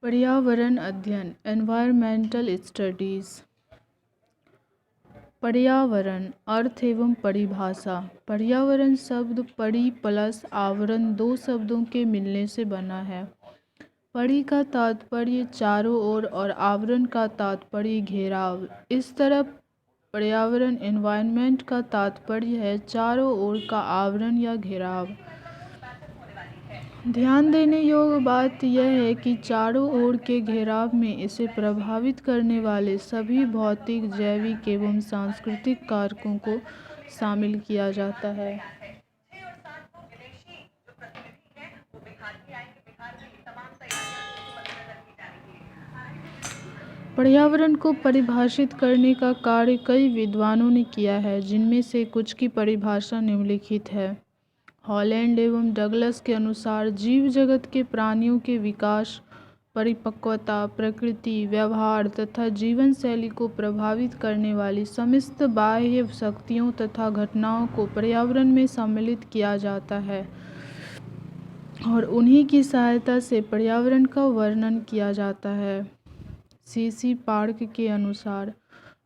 पर्यावरण अध्ययन environmental studies. पर्यावरण अर्थ एवं परिभाषा। पर्यावरण शब्द परि प्लस आवरण दो शब्दों के मिलने से बना है। परि का तात्पर्य चारों ओर और आवरण का तात्पर्य घेराव। इस तरह पर्यावरण एनवायरनमेंट का तात्पर्य है चारों ओर का आवरण या घेराव। ध्यान देने योग्य बात यह है कि चारों ओर के घेराव में इसे प्रभावित करने वाले सभी भौतिक, जैविक एवं सांस्कृतिक कारकों को शामिल किया जाता है। पर्यावरण को परिभाषित करने का कार्य कई विद्वानों ने किया है, जिनमें से कुछ की परिभाषा निम्नलिखित है। हॉलैंड एवं डगलस के अनुसार जीव जगत के प्राणियों के विकास, परिपक्वता, प्रकृति, व्यवहार तथा जीवन शैली को प्रभावित करने वाली समस्त बाह्य शक्तियों तथा घटनाओं को पर्यावरण में सम्मिलित किया जाता है और उन्हीं की सहायता से पर्यावरण का वर्णन किया जाता है। सीसी पार्क के अनुसार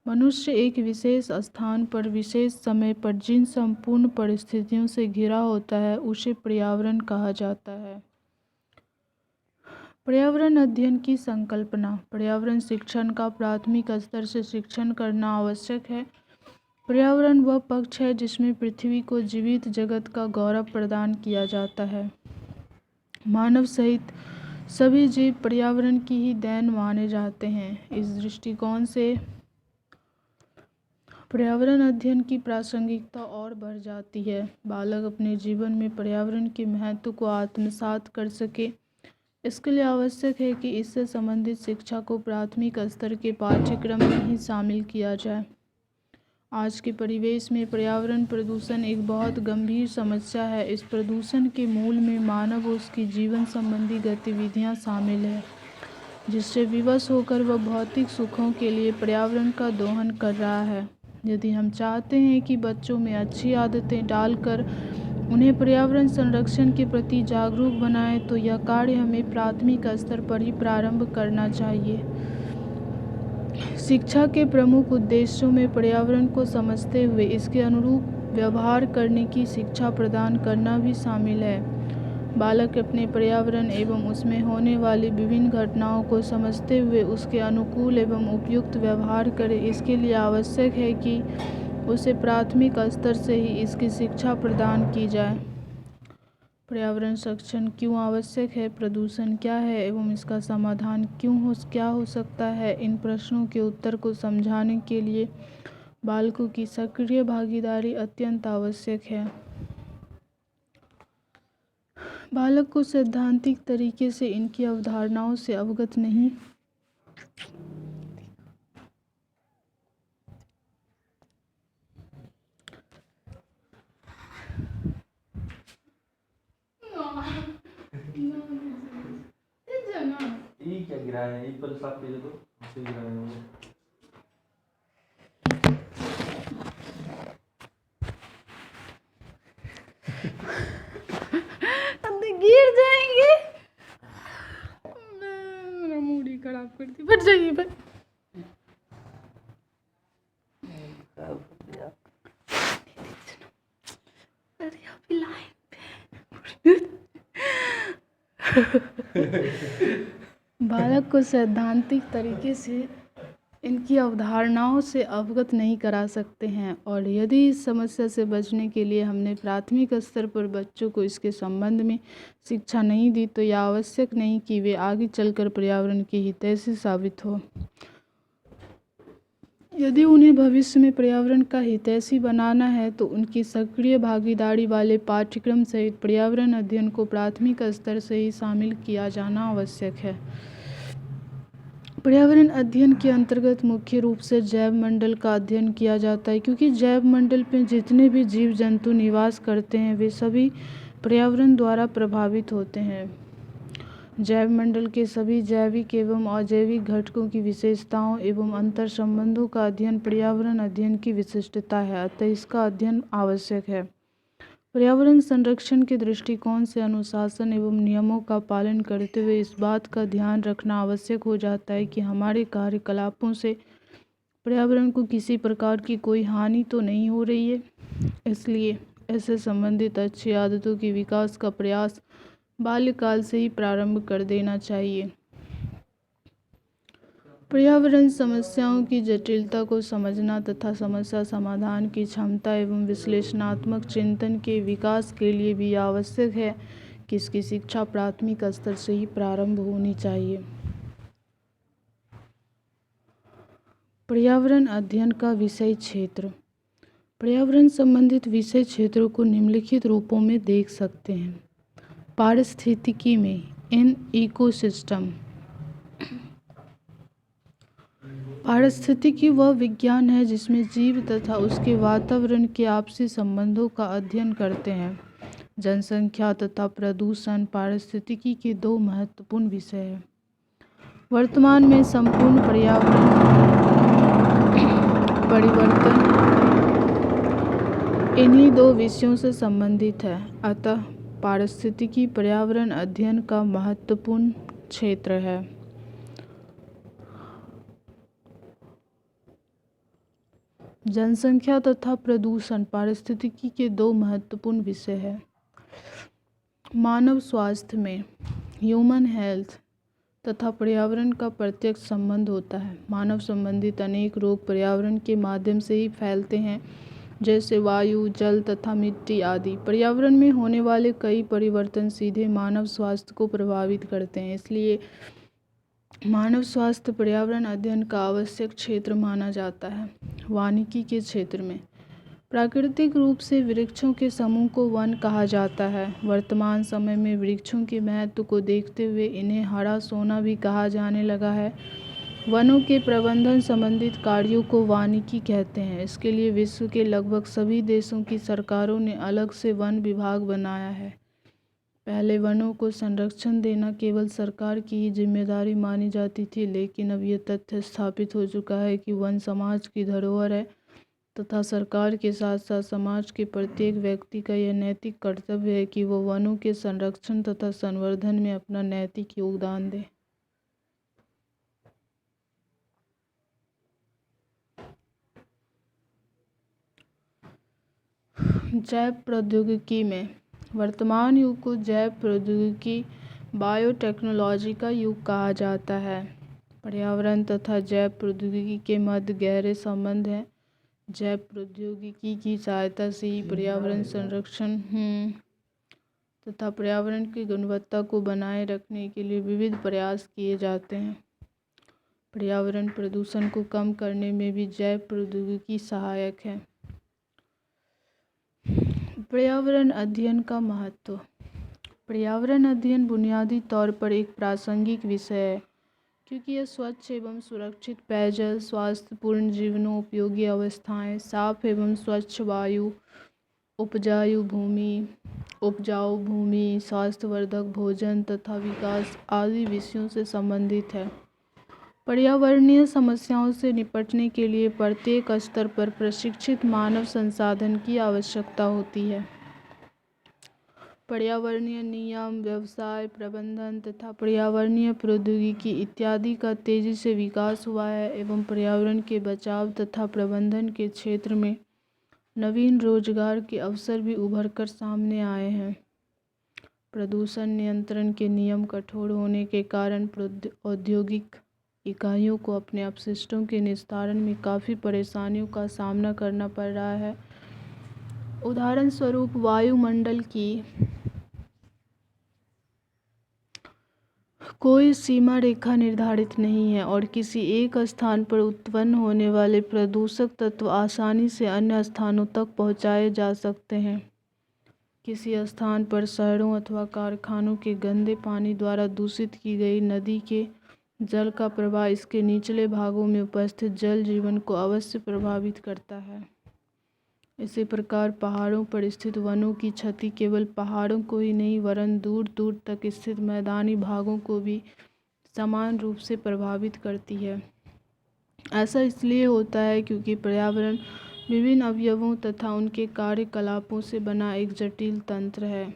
मनुष्य एक विशेष स्थान पर विशेष समय पर जिन संपूर्ण परिस्थितियों से घिरा होता है उसे पर्यावरण कहा जाता है। पर्यावरण अध्ययन की संकल्पना। पर्यावरण शिक्षण का प्राथमिक स्तर से शिक्षण करना आवश्यक है। पर्यावरण वह पक्ष है जिसमें पृथ्वी को जीवित जगत का गौरव प्रदान किया जाता है। मानव सहित सभी जीव पर्यावरण की ही देन माने जाते हैं। इस दृष्टिकोण से पर्यावरण अध्ययन की प्रासंगिकता और बढ़ जाती है। बालक अपने जीवन में पर्यावरण के महत्व को आत्मसात कर सके, इसके लिए आवश्यक है कि इससे संबंधित शिक्षा को प्राथमिक स्तर के पाठ्यक्रम में ही शामिल किया जाए। आज के परिवेश में पर्यावरण प्रदूषण एक बहुत गंभीर समस्या है। इस प्रदूषण के मूल में मानव और उसकी जीवन संबंधी गतिविधियां शामिल है, जिससे विवश होकर वह भौतिक सुखों के लिए पर्यावरण का दोहन कर रहा है। यदि हम चाहते हैं कि बच्चों में अच्छी आदतें डालकर उन्हें पर्यावरण संरक्षण के प्रति जागरूक बनाएं, तो यह कार्य हमें प्राथमिक स्तर पर ही प्रारंभ करना चाहिए। शिक्षा के प्रमुख उद्देश्यों में पर्यावरण को समझते हुए इसके अनुरूप व्यवहार करने की शिक्षा प्रदान करना भी शामिल है। बालक अपने पर्यावरण एवं उसमें होने वाली विभिन्न घटनाओं को समझते हुए उसके अनुकूल एवं उपयुक्त व्यवहार करे। इसके लिए आवश्यक है कि उसे प्राथमिक स्तर से ही इसकी शिक्षा प्रदान की जाए। पर्यावरण संरक्षण क्यों आवश्यक है, प्रदूषण क्या है एवं इसका समाधान क्या हो सकता है, इन प्रश्नों के उत्तर को समझाने के लिए बालकों की सक्रिय भागीदारी अत्यंत आवश्यक है। बालक को सैद्धांतिक तरीके से इनकी अवधारणाओं से अवगत नहीं क्या गिराया है, एक पर साफ कीजिए तो उसे गिराया है। गिर जाएंगे। मेरा मूड ही खराब कर दी। बैठ जाइए बैठ। अरे अभी लाइन पे बालक को सैद्धांतिक तरीके से इनकी अवधारणाओं से अवगत नहीं करा सकते हैं, और यदि इस समस्या से बचने के लिए हमने प्राथमिक स्तर पर बच्चों को इसके संबंध में शिक्षा नहीं दी, तो यह आवश्यक नहीं कि वे आगे चलकर पर्यावरण के हितैषी साबित हो। यदि उन्हें भविष्य में पर्यावरण का हितैषी बनाना है, तो उनकी सक्रिय भागीदारी वाले पाठ्यक्रम सहित पर्यावरण अध्ययन को प्राथमिक स्तर से ही शामिल किया जाना आवश्यक है। पर्यावरण अध्ययन के अंतर्गत मुख्य रूप से जैव मंडल का अध्ययन किया जाता है, क्योंकि जैव मंडल में जितने भी जीव जंतु निवास करते हैं वे सभी पर्यावरण द्वारा प्रभावित होते हैं। जैव मंडल के सभी जैविक एवं अजैविक घटकों की विशेषताओं एवं अंतर संबंधों का अध्ययन पर्यावरण अध्ययन की विशिष्टता है, अतः इसका अध्ययन आवश्यक है। पर्यावरण संरक्षण के दृष्टिकोण से अनुशासन एवं नियमों का पालन करते हुए इस बात का ध्यान रखना आवश्यक हो जाता है कि हमारे कार्यकलापों से पर्यावरण को किसी प्रकार की कोई हानि तो नहीं हो रही है। इसलिए ऐसे संबंधित अच्छी आदतों के विकास का प्रयास बाल्यकाल से ही प्रारंभ कर देना चाहिए। पर्यावरण समस्याओं की जटिलता को समझना तथा समस्या समाधान की क्षमता एवं विश्लेषणात्मक चिंतन के विकास के लिए भी आवश्यक है कि इसकी शिक्षा प्राथमिक स्तर से ही प्रारंभ होनी चाहिए। पर्यावरण अध्ययन का विषय क्षेत्र। पर्यावरण संबंधित विषय क्षेत्रों को निम्नलिखित रूपों में देख सकते हैं। पारिस्थितिकी में इन इकोसिस्टम। पारिस्थितिकी वह विज्ञान है जिसमें जीव तथा उसके वातावरण के आपसी संबंधों का अध्ययन करते हैं। जनसंख्या तथा प्रदूषण पारिस्थितिकी के दो महत्वपूर्ण विषय हैं। वर्तमान में संपूर्ण पर्यावरण परिवर्तन इन्हीं दो विषयों से संबंधित है। अतः पारिस्थितिकी पर्यावरण अध्ययन का महत्वपूर्ण क्षेत्र है। जनसंख्या तथा प्रदूषण पारिस्थितिकी के दो महत्वपूर्ण विषय हैं। मानव स्वास्थ्य में ह्यूमन हेल्थ तथा पर्यावरण का प्रत्यक्ष संबंध होता है। मानव संबंधित अनेक रोग पर्यावरण के माध्यम से ही फैलते हैं, जैसे वायु, जल तथा मिट्टी आदि। पर्यावरण में होने वाले कई परिवर्तन सीधे मानव स्वास्थ्य को प्रभावित करते हैं। इसलिए मानव स्वास्थ्य पर्यावरण अध्ययन का आवश्यक क्षेत्र माना जाता है। वानिकी के क्षेत्र में प्राकृतिक रूप से वृक्षों के समूह को वन कहा जाता है। वर्तमान समय में वृक्षों के महत्व को देखते हुए इन्हें हरा सोना भी कहा जाने लगा है। वनों के प्रबंधन संबंधित कार्यों को वानिकी कहते हैं। इसके लिए विश्व के लगभग सभी देशों की सरकारों ने अलग से वन विभाग बनाया है। पहले वनों को संरक्षण देना केवल सरकार की ही जिम्मेदारी मानी जाती थी, लेकिन अब यह तथ्य स्थापित हो चुका है कि वन समाज की धरोहर है तथा सरकार के साथ साथ समाज के प्रत्येक व्यक्ति का यह नैतिक कर्तव्य है कि वह वनों के संरक्षण तथा संवर्धन में अपना नैतिक योगदान दे। जैव प्रौद्योगिकी में वर्तमान युग को जैव प्रौद्योगिकी बायोटेक्नोलॉजी का युग कहा जाता है। पर्यावरण तथा जैव प्रौद्योगिकी के मध्य गहरे संबंध हैं। जैव प्रौद्योगिकी की सहायता से ही पर्यावरण संरक्षण तथा पर्यावरण की गुणवत्ता को बनाए रखने के लिए विविध प्रयास किए जाते हैं। पर्यावरण प्रदूषण को कम करने में भी जैव प्रौद्योगिकी सहायक है। पर्यावरण अध्ययन का महत्व। पर्यावरण अध्ययन बुनियादी तौर पर एक प्रासंगिक विषय है, क्योंकि यह स्वच्छ एवं सुरक्षित पेयजल, स्वास्थ्यपूर्ण जीवनोपयोगी अवस्थाएं, साफ एवं स्वच्छ वायु, उपजाऊ भूमि, स्वास्थ्यवर्धक भोजन तथा विकास आदि विषयों से संबंधित है। पर्यावरणीय समस्याओं से निपटने के लिए प्रत्येक स्तर पर प्रशिक्षित मानव संसाधन की आवश्यकता होती है। पर्यावरणीय नियम, व्यवसाय, प्रबंधन तथा पर्यावरणीय प्रौद्योगिकी इत्यादि का तेजी से विकास हुआ है एवं पर्यावरण के बचाव तथा प्रबंधन के क्षेत्र में नवीन रोजगार के अवसर भी उभर कर सामने आए हैं। प्रदूषण नियंत्रण के नियम कठोर होने के कारण औद्योगिक इकाइयों को अपने अपशिष्टों के निस्तारण में काफ़ी परेशानियों का सामना करना पड़ रहा है। उदाहरण स्वरूप वायुमंडल की कोई सीमा रेखा निर्धारित नहीं है और किसी एक स्थान पर उत्पन्न होने वाले प्रदूषक तत्व आसानी से अन्य स्थानों तक पहुंचाए जा सकते हैं। किसी स्थान पर शहरों अथवा कारखानों के गंदे पानी द्वारा दूषित की गई नदी के जल का प्रवाह इसके निचले भागों में उपस्थित जल जीवन को अवश्य प्रभावित करता है। इसी प्रकार पहाड़ों पर स्थित वनों की क्षति केवल पहाड़ों को ही नहीं वरन दूर दूर तक स्थित मैदानी भागों को भी समान रूप से प्रभावित करती है। ऐसा इसलिए होता है क्योंकि पर्यावरण विभिन्न अवयवों तथा उनके कार्यकलापों से बना एक जटिल तंत्र है।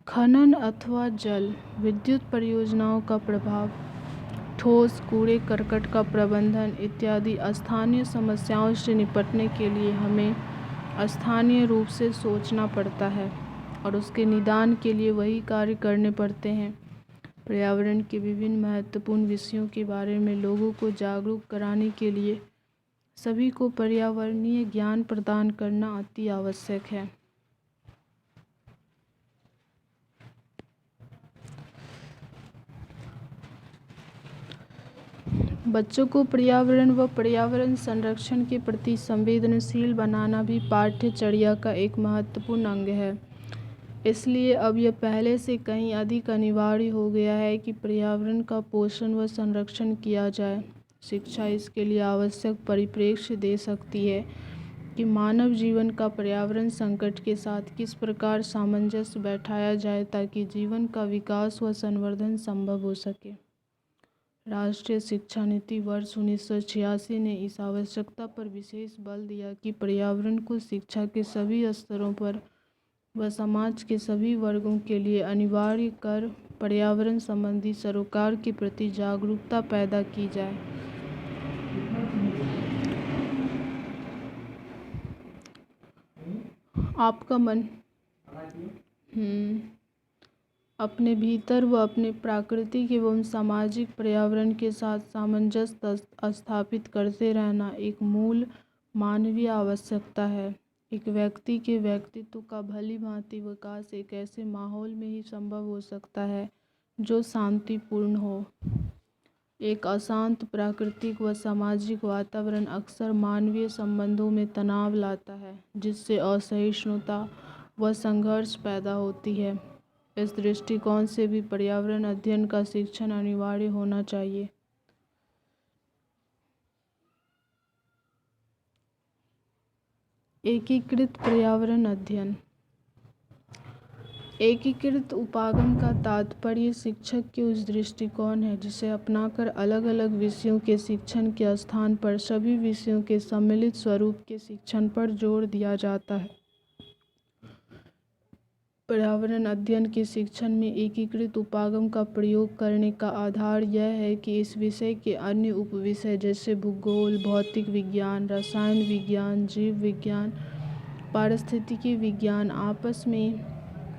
खनन अथवा जल विद्युत परियोजनाओं का प्रभाव, ठोस कूड़े करकट का प्रबंधन इत्यादि स्थानीय समस्याओं से निपटने के लिए हमें स्थानीय रूप से सोचना पड़ता है और उसके निदान के लिए वही कार्य करने पड़ते हैं। पर्यावरण के विभिन्न महत्वपूर्ण विषयों के बारे में लोगों को जागरूक कराने के लिए सभी को पर्यावरणीय ज्ञान प्रदान करना अति आवश्यक है। बच्चों को पर्यावरण व पर्यावरण संरक्षण के प्रति संवेदनशील बनाना भी पाठ्यचर्या का एक महत्वपूर्ण अंग है। इसलिए अब यह पहले से कहीं अधिक अनिवार्य हो गया है कि पर्यावरण का पोषण व संरक्षण किया जाए। शिक्षा इसके लिए आवश्यक परिप्रेक्ष्य दे सकती है कि मानव जीवन का पर्यावरण संकट के साथ किस प्रकार सामंजस्य बैठाया जाए ताकि जीवन का विकास व संवर्धन संभव हो सके। राष्ट्रीय शिक्षा नीति वर्ष 1986 ने इस आवश्यकता पर विशेष बल दिया कि पर्यावरण को शिक्षा के सभी स्तरों पर व समाज के सभी वर्गों के लिए अनिवार्य कर पर्यावरण संबंधी सरोकार के प्रति जागरूकता पैदा की जाए। आपका मन अपने भीतर व अपने प्राकृतिक एवं सामाजिक पर्यावरण के साथ सामंजस्य स्थापित करते रहना एक मूल मानवीय आवश्यकता है। एक व्यक्ति के व्यक्तित्व का भली भांति विकास एक ऐसे माहौल में ही संभव हो सकता है जो शांतिपूर्ण हो। एक अशांत प्राकृतिक व सामाजिक वातावरण अक्सर मानवीय संबंधों में तनाव लाता है, जिससे असहिष्णुता व संघर्ष पैदा होती है। इस दृष्टिकोण से भी पर्यावरण अध्ययन का शिक्षण अनिवार्य होना चाहिए। एकीकृत पर्यावरण अध्ययन। एकीकृत उपागम का तात्पर्य शिक्षक के उस दृष्टिकोण है जिसे अपनाकर अलग अलग विषयों के शिक्षण के स्थान पर सभी विषयों के सम्मिलित स्वरूप के शिक्षण पर जोर दिया जाता है। पर्यावरण अध्ययन के शिक्षण में एकीकृत उपागम का प्रयोग करने का आधार यह है कि इस विषय के अन्य उपविषय जैसे भूगोल, भौतिक विज्ञान, रसायन विज्ञान, जीव विज्ञान, पारिस्थितिकी विज्ञान आपस में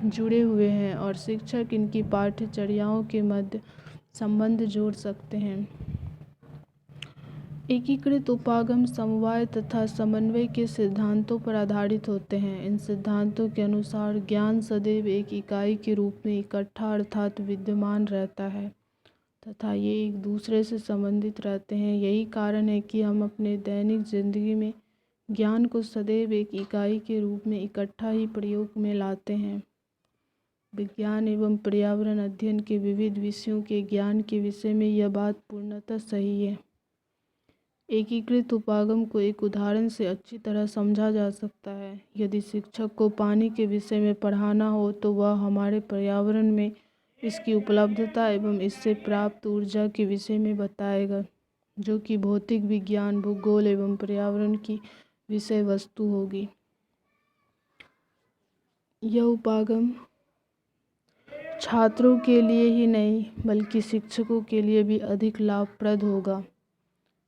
जुड़े हुए हैं और शिक्षक इनकी पाठ्यचर्याओं के मध्य संबंध जोड़ सकते हैं। एकीकृत उपागम समवाय तथा समन्वय के सिद्धांतों पर आधारित होते हैं। इन सिद्धांतों के अनुसार ज्ञान सदैव एक इकाई के रूप में इकट्ठा अर्थात विद्यमान रहता है तथा ये एक दूसरे से संबंधित रहते हैं। यही कारण है कि हम अपने दैनिक जिंदगी में ज्ञान को सदैव एक इकाई के रूप में इकट्ठा ही प्रयोग में लाते हैं। विज्ञान एवं पर्यावरण अध्ययन के विविध विषयों के ज्ञान के विषय में यह बात पूर्णतः सही है। एकीकृत उपागम को एक उदाहरण से अच्छी तरह समझा जा सकता है। यदि शिक्षक को पानी के विषय में पढ़ाना हो तो वह हमारे पर्यावरण में इसकी उपलब्धता एवं इससे प्राप्त ऊर्जा के विषय में बताएगा, जो कि भौतिक विज्ञान, भूगोल एवं पर्यावरण की विषय वस्तु होगी। यह उपागम छात्रों के लिए ही नहीं बल्कि शिक्षकों के लिए भी अधिक लाभप्रद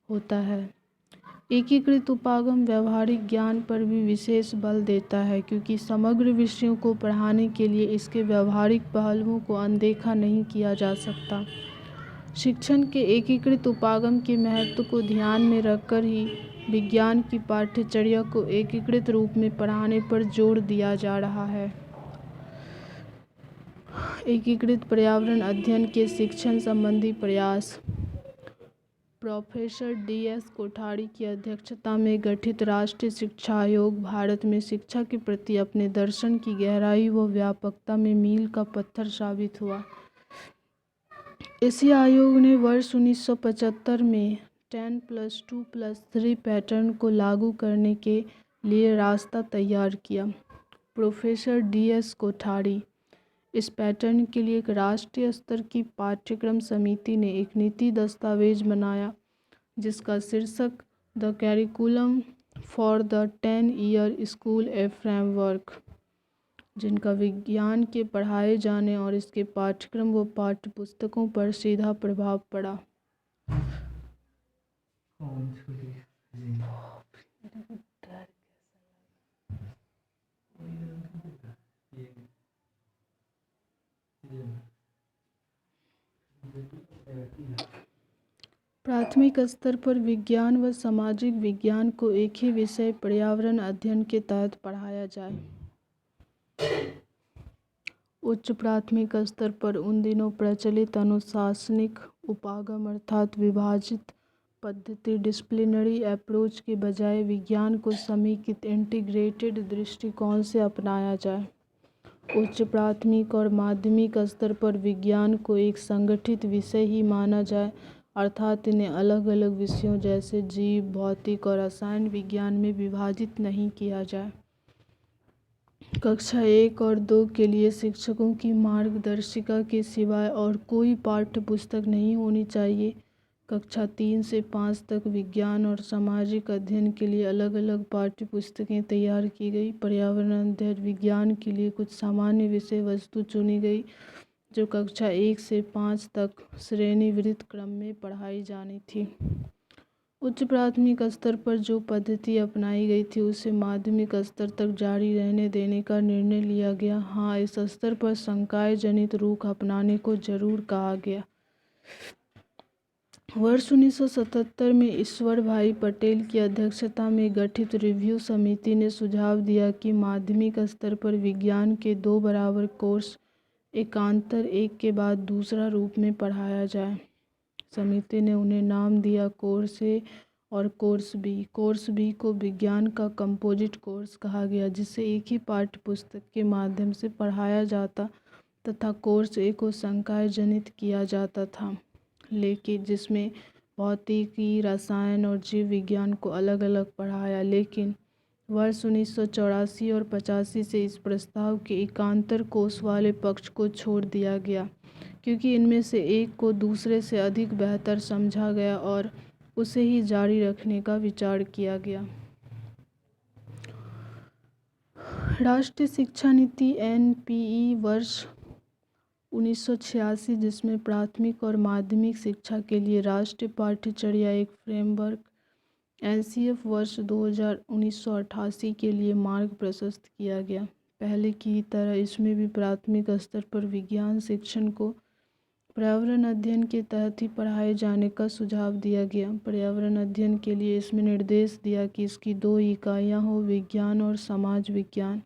होता है। एकीकृत उपागम व्यवहारिक ज्ञान पर भी विशेष बल देता है क्योंकि समग्र विषयों को पढ़ाने के लिए इसके व्यवहारिक पहलुओं को अनदेखा नहीं किया जा सकता। शिक्षण के एकीकृत उपागम के महत्व को ध्यान में रखकर ही विज्ञान की पाठ्यचर्या को एकीकृत रूप में पढ़ाने पर जोर दिया जा रहा है। एकीकृत पर्यावरण अध्ययन के शिक्षण संबंधी प्रयास। Professor D.S. कोठारी की अध्यक्षता में गठित राष्ट्रीय शिक्षा आयोग भारत में शिक्षा के प्रति अपने दर्शन की गहराई व व्यापकता में मील का पत्थर साबित हुआ। इसी आयोग ने वर्ष 1975 में 10+2+3 पैटर्न को लागू करने के लिए रास्ता तैयार किया। Professor D.S. कोठारी इस पैटर्न के लिए एक राष्ट्रीय स्तर की पाठ्यक्रम समिति ने एक नीति दस्तावेज बनाया जिसका शीर्षक द कैरिकुलम फॉर द 10-ईयर स्कूल ए फ्रेमवर्क, जिनका विज्ञान के पढ़ाए जाने और इसके पाठ्यक्रम व पाठ्यपुस्तकों पर सीधा प्रभाव पड़ा। प्राथमिक स्तर पर विज्ञान व सामाजिक विज्ञान को एक ही विषय पर्यावरण अध्ययन के तहत पढ़ाया जाए। उच्च प्राथमिक स्तर पर उन दिनों प्रचलित अनुशासनिक उपागम अर्थात विभाजित पद्धति डिसिप्लिनरी अप्रोच के बजाय विज्ञान को समेकित इंटीग्रेटेड दृष्टिकोण से अपनाया जाए। उच्च प्राथमिक और माध्यमिक स्तर पर विज्ञान को एक संगठित विषय ही माना जाए, अर्थात इन्हें अलग अलग विषयों जैसे जीव, भौतिक और रसायन विज्ञान में विभाजित नहीं किया जाए। कक्षा 1 और 2 के लिए शिक्षकों की मार्गदर्शिका के सिवाय और कोई पाठ्य पुस्तक नहीं होनी चाहिए। कक्षा 3 से 5 तक विज्ञान और सामाजिक अध्ययन के लिए अलग अलग पाठ्य पुस्तकें तैयार की गई। पर्यावरण अध्ययन विज्ञान के लिए कुछ सामान्य विषय वस्तु चुनी गई जो कक्षा 1 से 5 तक श्रेणीवृत्त क्रम में पढ़ाई जानी थी। उच्च प्राथमिक स्तर पर जो पद्धति अपनाई गई थी उसे माध्यमिक स्तर तक जारी रहने देने का निर्णय लिया गया। हाँ, इस स्तर पर संकाय जनित रुख अपनाने को जरूर कहा गया। वर्ष 1977 में ईश्वर भाई पटेल की अध्यक्षता में गठित रिव्यू समिति ने सुझाव दिया कि माध्यमिक स्तर पर विज्ञान के 2 बराबर कोर्स एकांतर एक के बाद दूसरा रूप में पढ़ाया जाए। समिति ने उन्हें नाम दिया कोर्स ए और कोर्स बी। कोर्स बी को विज्ञान का कंपोजिट कोर्स कहा गया, जिसे एक ही पाठ्य पुस्तक के माध्यम से पढ़ाया जाता तथा कोर्स ए को संकाय जनित किया जाता था, लेकिन जिसमें भौतिकी, रसायन और जीव विज्ञान को अलग अलग पढ़ाया। लेकिन वर्ष 1984 और 85 से इस प्रस्ताव के एकांतर कोर्स वाले पक्ष को छोड़ दिया गया, क्योंकि इनमें से एक को दूसरे से अधिक बेहतर समझा गया और उसे ही जारी रखने का विचार किया गया। राष्ट्रीय शिक्षा नीति (एनपीई) वर्ष 1986, जिसमें प्राथमिक और माध्यमिक शिक्षा के लिए राष्ट्रीय पाठ्यचर्या एक फ्रेमवर्क, एनसीएफ वर्ष 1988 के लिए मार्ग प्रशस्त किया गया। पहले की तरह इसमें भी प्राथमिक स्तर पर विज्ञान शिक्षण को पर्यावरण अध्ययन के तहत ही पढ़ाए जाने का सुझाव दिया गया। पर्यावरण अध्ययन के लिए इसमें निर्देश दिया कि इसकी 2 इकाइयाँ हो, विज्ञान और समाज विज्ञान।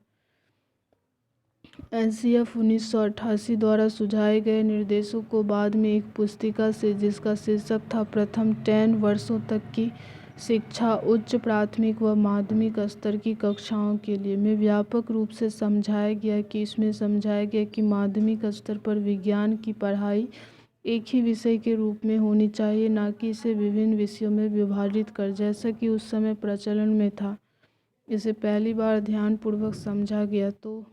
एनसीएफ 1988 द्वारा सुझाए गए निर्देशों को बाद में एक पुस्तिका से, जिसका शीर्षक था प्रथम 10 वर्षों तक की शिक्षा उच्च प्राथमिक व माध्यमिक स्तर की कक्षाओं के लिए, में व्यापक रूप से समझाया गया कि इसमें समझाया गया कि माध्यमिक स्तर पर विज्ञान की पढ़ाई एक ही विषय के रूप में होनी चाहिए, ना कि इसे विभिन्न विषयों में विभाजित कर जैसा कि उस समय प्रचलन में था। इसे पहली बार ध्यानपूर्वक समझा गया तो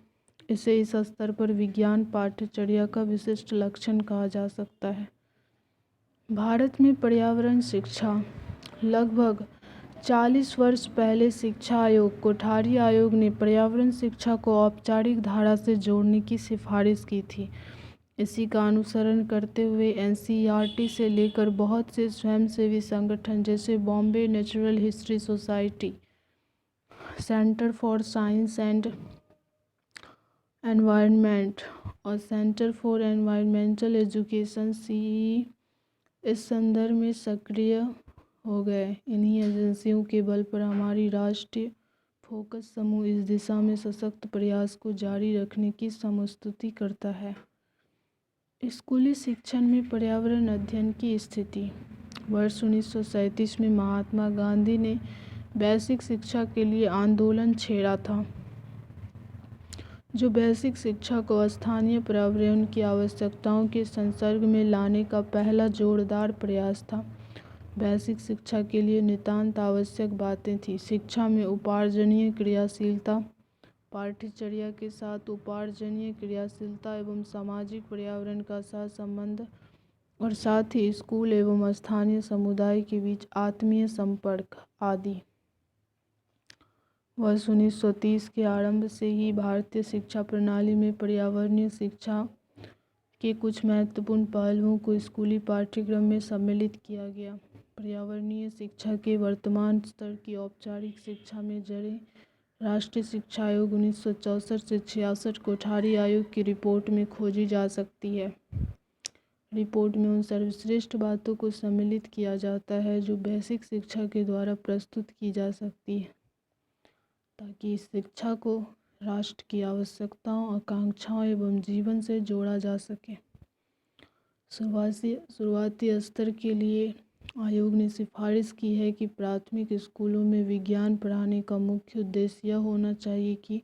इसे इस स्तर पर विज्ञान पाठ्यचर्या का विशिष्ट लक्षण कहा जा सकता है। भारत में पर्यावरण शिक्षा लगभग 40 वर्ष पहले शिक्षा आयोग, कोठारी आयोग ने पर्यावरण शिक्षा को औपचारिक धारा से जोड़ने की सिफारिश की थी। इसी का अनुसरण करते हुए एनसीईआरटी से लेकर बहुत से स्वयंसेवी संगठन जैसे Bombay natural history society, centre for science and environment और centre for environmental education CE इस संदर्भ में सक्रिय हो गए। इन्हीं एजेंसियों के बल पर हमारी राष्ट्रीय फोकस समूह इस दिशा में सशक्त प्रयास को जारी रखने की समस्तुति करता है। स्कूली शिक्षण में पर्यावरण अध्ययन की स्थिति। वर्ष 1937 में महात्मा गांधी ने बेसिक शिक्षा के लिए आंदोलन छेड़ा था, जो बेसिक शिक्षा को स्थानीय पर्यावरण की आवश्यकताओं के संसर्ग में लाने का पहला जोरदार प्रयास था। बेसिक शिक्षा के लिए नितांत आवश्यक बातें थीं। शिक्षा में उपार्जनीय क्रियाशीलता, पाठ्यचर्या के साथ उपार्जनीय क्रियाशीलता एवं सामाजिक पर्यावरण का सहसंबंध, और साथ ही स्कूल एवं स्थानीय समुदाय के बीच आत्मीय संपर्क आदि। वर्ष 1930 के आरंभ से ही भारतीय शिक्षा प्रणाली में पर्यावरणीय शिक्षा के कुछ महत्वपूर्ण पहलुओं को स्कूली पाठ्यक्रम में सम्मिलित किया गया। पर्यावरणीय शिक्षा के वर्तमान स्तर की औपचारिक शिक्षा में जड़ें राष्ट्रीय शिक्षा आयोग 1964 से 66 कोठारी आयोग की रिपोर्ट में खोजी जा सकती है। रिपोर्ट में उन सर्वश्रेष्ठ बातों को सम्मिलित किया जाता है जो बेसिक शिक्षा के द्वारा प्रस्तुत की जा सकती है, ताकि इस शिक्षा को राष्ट्र की आवश्यकताओं, आकांक्षाओं एवं जीवन से जोड़ा जा सके। शुरुआती स्तर के लिए आयोग ने सिफारिश की है कि प्राथमिक स्कूलों में विज्ञान पढ़ाने का मुख्य उद्देश्य यह होना चाहिए कि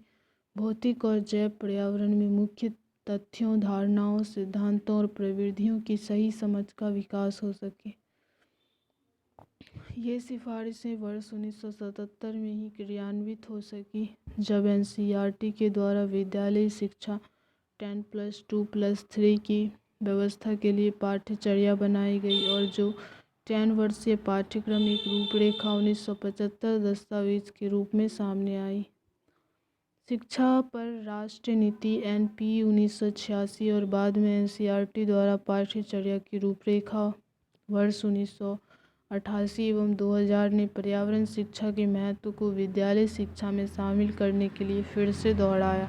भौतिक और जैव पर्यावरण में मुख्य तथ्यों, धारणाओं, सिद्धांतों और प्रविधियों की सही समझ का विकास हो सके। ये सिफारिशें वर्ष 1977 में ही क्रियान्वित हो सकी, जब एनसीईआरटी के द्वारा विद्यालयी शिक्षा 10+2+3 की व्यवस्था के लिए पाठ्यचर्या बनाई गई और जो 10 वर्षीय पाठ्यक्रम एक रूपरेखा 1975 दस्तावेज के रूप में सामने आई। शिक्षा पर राष्ट्रीय नीति एनपी 1986 और बाद में एनसीईआरटी द्वारा पाठ्यचर्या की रूपरेखा वर्ष 1988 एवं 2000 ने पर्यावरण शिक्षा के महत्व को विद्यालय शिक्षा में शामिल करने के लिए फिर से दोहराया।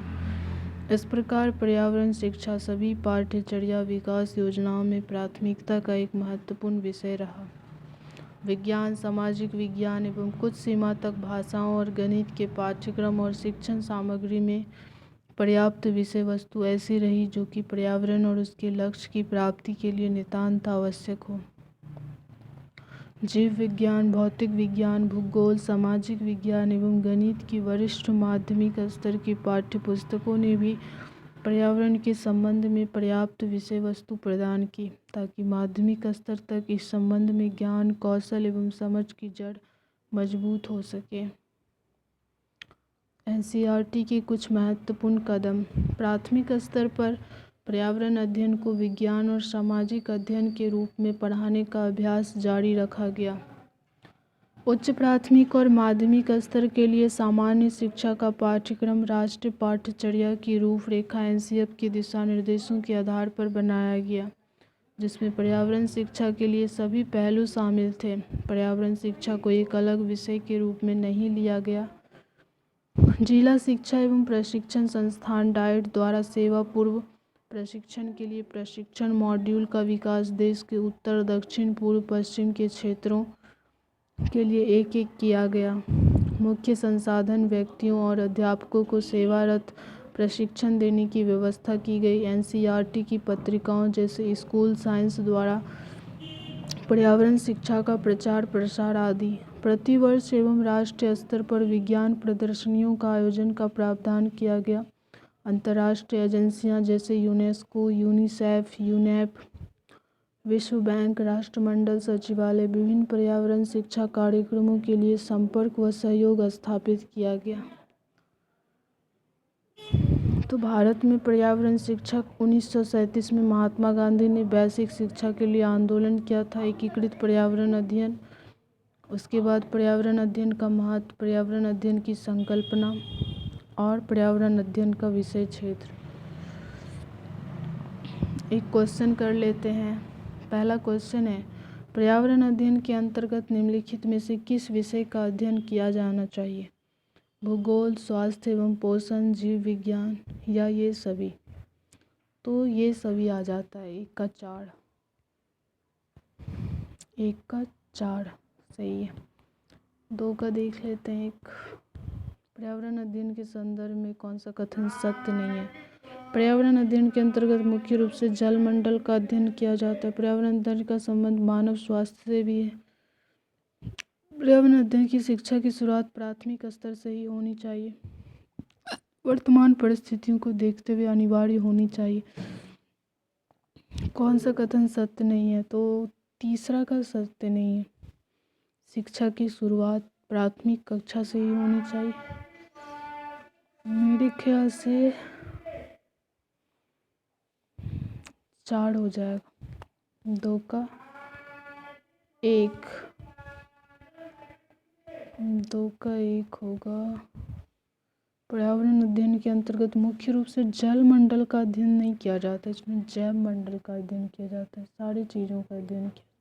इस प्रकार पर्यावरण शिक्षा सभी पाठ्यचर्या विकास योजनाओं में प्राथमिकता का एक महत्वपूर्ण विषय रहा। विज्ञान, सामाजिक विज्ञान एवं कुछ सीमा तक भाषाओं और गणित के पाठ्यक्रम और शिक्षण सामग्री में पर्याप्त विषय वस्तु ऐसी रही जो कि पर्यावरण और उसके लक्ष्य की प्राप्ति के लिए नितांत आवश्यक हो। जीव विज्ञान, भौतिक विज्ञान, भूगोल, सामाजिक विज्ञान एवं गणित की वरिष्ठ माध्यमिक स्तर की पाठ्यपुस्तकों ने भी पर्यावरण के संबंध में पर्याप्त विषय वस्तु प्रदान की, ताकि माध्यमिक स्तर तक इस संबंध में ज्ञान, कौशल एवं समझ की जड़ मजबूत हो सके। एनसीईआरटी के कुछ महत्वपूर्ण कदम। प्राथमिक स्तर पर पर्यावरण अध्ययन को विज्ञान और सामाजिक अध्ययन के रूप में पढ़ाने का अभ्यास जारी रखा गया। उच्च प्राथमिक और माध्यमिक स्तर के लिए सामान्य शिक्षा का पाठ्यक्रम राष्ट्रीय पाठ्यचर्या की रूपरेखा एनसीईएफ के दिशा निर्देशों के आधार पर बनाया गया, जिसमें पर्यावरण शिक्षा के लिए सभी पहलू शामिल थे। पर्यावरण शिक्षा को एक अलग विषय के रूप में नहीं लिया गया। जिला शिक्षा एवं प्रशिक्षण संस्थान डाइट द्वारा सेवा पूर्व प्रशिक्षण के लिए प्रशिक्षण मॉड्यूल का विकास देश के उत्तर, दक्षिण, पूर्व, पश्चिम के क्षेत्रों के लिए एक एक किया गया। मुख्य संसाधन, व्यक्तियों और अध्यापकों को सेवारत प्रशिक्षण देने की व्यवस्था की गई। एनसीईआरटी की पत्रिकाओं जैसे स्कूल साइंस द्वारा पर्यावरण शिक्षा का प्रचार प्रसार आदि। प्रतिवर्ष एवं राष्ट्रीय स्तर पर विज्ञान प्रदर्शनियों का आयोजन का प्रावधान किया गया। अंतर्राष्ट्रीय एजेंसियां जैसे यूनेस्को, यूनिसेफ, यूनेप, विश्व बैंक, राष्ट्रमंडल सचिवालय, विभिन्न पर्यावरण शिक्षा कार्यक्रमों के लिए संपर्क व सहयोग स्थापित किया गया। तो भारत में पर्यावरण शिक्षा 1937 में महात्मा गांधी ने बेसिक शिक्षा के लिए आंदोलन किया था। एकीकृत पर्यावरण अध्ययन, उसके बाद पर्यावरण अध्ययन का महत्व, पर्यावरण अध्ययन की संकल्पना और पर्यावरण अध्ययन का विषय क्षेत्र। एक क्वेश्चन कर लेते हैं। पहला क्वेश्चन है, पर्यावरण अध्ययन के अंतर्गत निम्नलिखित में से किस विषय का अध्ययन किया जाना चाहिए? भूगोल, स्वास्थ्य एवं पोषण, जीव विज्ञान या ये सभी? तो ये सभी आ जाता है। 1 का 4, 1 का 4 सही है। 2 का देख लेते हैं। एक, पर्यावरण अध्ययन के संदर्भ में कौन सा कथन सत्य नहीं है? पर्यावरण अध्ययन के अंतर्गत मुख्य रूप से जल मंडल का अध्ययन किया जाता है। पर्यावरण अध्ययन का संबंध मानव स्वास्थ्य से भी है। पर्यावरण अध्ययन की शिक्षा की शुरुआत प्राथमिक स्तर से ही होनी चाहिए। वर्तमान परिस्थितियों को देखते हुए अनिवार्य होनी चाहिए। कौन सा कथन सत्य नहीं है? तो तीसरा का सत्य नहीं है। शिक्षा की शुरुआत प्राथमिक कक्षा से ही होनी चाहिए। मेरे ख्याल से 4 हो जाएगा। 2 का 1, 2 का 1 होगा। पर्यावरण अध्ययन के अंतर्गत मुख्य रूप से जल मंडल का अध्ययन नहीं किया जाता, इसमें जैव मंडल का अध्ययन किया जाता है, सारी चीज़ों का अध्ययन किया